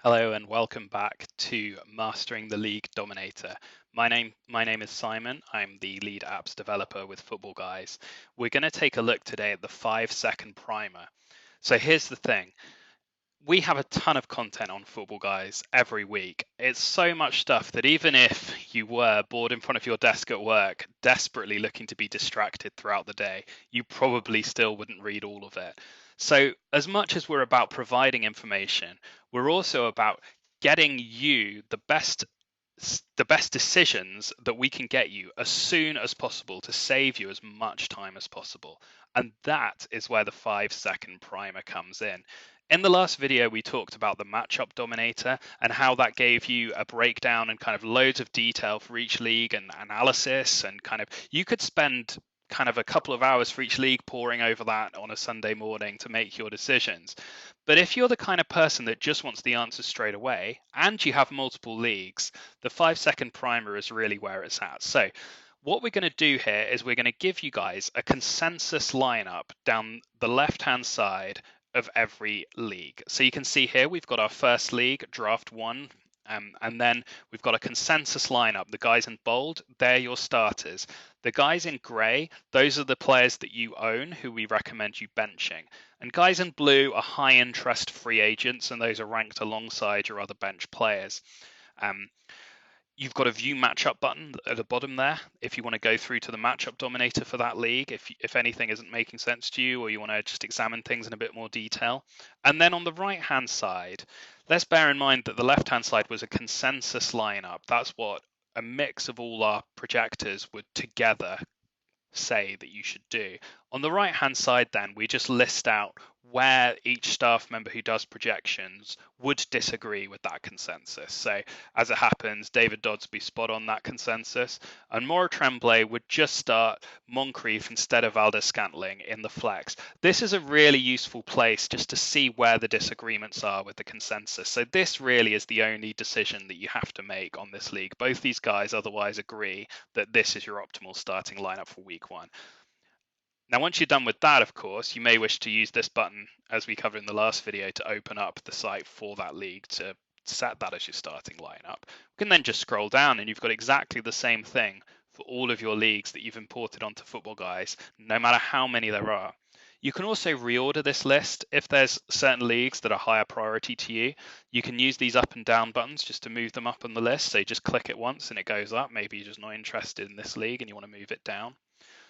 Hello and welcome back to Mastering the League Dominator. My name is Simon. I'm the lead apps developer with Footballguys. We're going to take a look today at the 5-second primer. So here's the thing. We have a ton of content on Footballguys every week. It's so much stuff that even if you were bored in front of your desk at work, desperately looking to be distracted throughout the day, you probably still wouldn't read all of it. So as much as we're about providing information, we're also about getting you the best decisions that we can get you as soon as possible to save you as much time as possible. And that is where the 5-second primer comes in. In the last video, we talked about the matchup dominator and how that gave you a breakdown and kind of loads of detail for each league and analysis, and kind of you could spend kind of a couple of hours for each league poring over that on a Sunday morning to make your decisions. But if you're the kind of person that just wants the answers straight away and you have multiple leagues, the 5-second primer is really where it's at. So what we're going to do here is we're going to give you guys a consensus lineup down the left-hand side of every league. So you can see here we've got our first league, Draft 1, and then we've got a consensus lineup. The guys in bold, they're your starters. The guys in grey, those are the players that you own who we recommend you benching. And guys in blue are high interest free agents, and those are ranked alongside your other bench players. You've got a view matchup button at the bottom there if you want to go through to the matchup dominator for that league, if anything isn't making sense to you or you want to just examine things in a bit more detail. And then on the right-hand side, let's bear in mind that the left-hand side was a consensus lineup. That's what a mix of all our projectors would together say that you should do. On the right-hand side, then, we just list out where each staff member who does projections would disagree with that consensus. So as it happens, David Dodsby spot on that consensus, and Maura Tremblay would just start Moncrief instead of Valdes-Scantling in the flex. This is a really useful place just to see where the disagreements are with the consensus. So this really is the only decision that you have to make on this league. Both these guys otherwise agree that this is your optimal starting lineup for week 1. Now, once you're done with that, of course, you may wish to use this button, as we covered in the last video, to open up the site for that league to set that as your starting lineup. We can then just scroll down and you've got exactly the same thing for all of your leagues that you've imported onto Footballguys, no matter how many there are. You can also reorder this list. If there's certain leagues that are higher priority to you, you can use these up and down buttons just to move them up on the list. So you just click it once and it goes up. Maybe you're just not interested in this league and you want to move it down.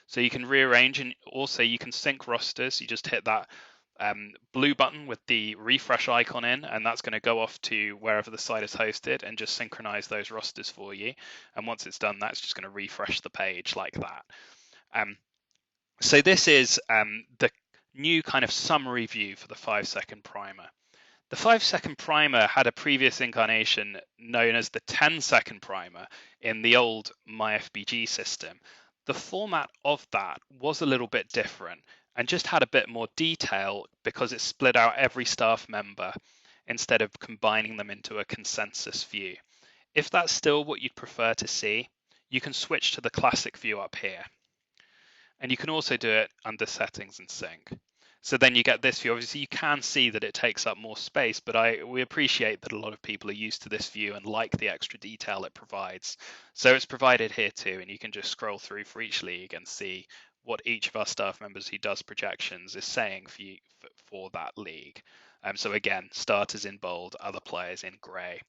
So you can rearrange, and also you can sync rosters. You just hit that blue button with the refresh icon in, and that's going to go off to wherever the site is hosted and just synchronize those rosters for you. And once it's done, that's just going to refresh the page like that. So this is the new kind of summary view for the 5-second primer. The 5-second primer had a previous incarnation known as the 10-second primer in the old MyFBG system. The format of that was a little bit different and just had a bit more detail because it split out every staff member instead of combining them into a consensus view. If that's still what you'd prefer to see, you can switch to the classic view up here. And you can also do it under settings and sync. So then you get this view. Obviously, you can see that it takes up more space, but we appreciate that a lot of people are used to this view and like the extra detail it provides. So it's provided here too, and you can just scroll through for each league and see what each of our staff members who does projections is saying for that league. So again, starters in bold, other players in grey.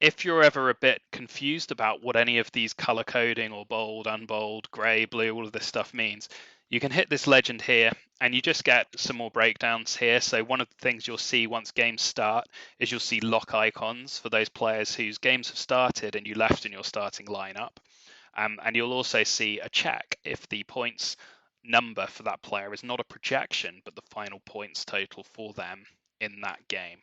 If you're ever a bit confused about what any of these color coding or bold, unbold, grey, blue, all of this stuff means, you can hit this legend here and you just get some more breakdowns here. So one of the things you'll see once games start is you'll see lock icons for those players whose games have started and you left in your starting lineup. And you'll also see a check if the points number for that player is not a projection, but the final points total for them in that game.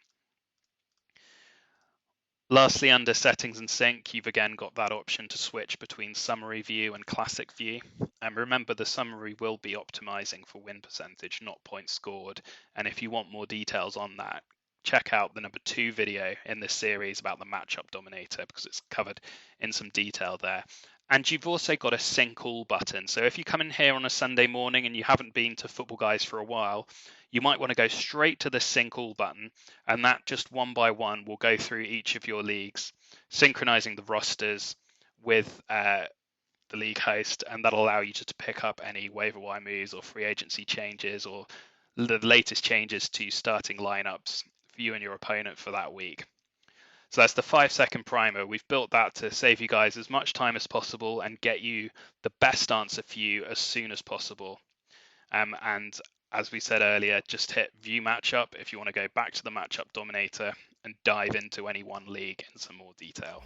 Lastly, under settings and sync, you've again got that option to switch between summary view and classic view. And remember, the summary will be optimizing for win percentage, not points scored. And if you want more details on that, check out the number 2 video in this series about the matchup dominator because it's covered in some detail there. And you've also got a sync all button. So if you come in here on a Sunday morning and you haven't been to Footballguys for a while, you might want to go straight to the sync all button, and that just one by one will go through each of your leagues, synchronizing the rosters with the league host, and that'll allow you just to pick up any waiver wire moves or free agency changes or the latest changes to starting lineups for you and your opponent for that week. So that's the 5-second primer. We've built that to save you guys as much time as possible and get you the best answer for you as soon as possible. And as we said earlier, just hit view matchup if you want to go back to the matchup dominator and dive into any one league in some more detail.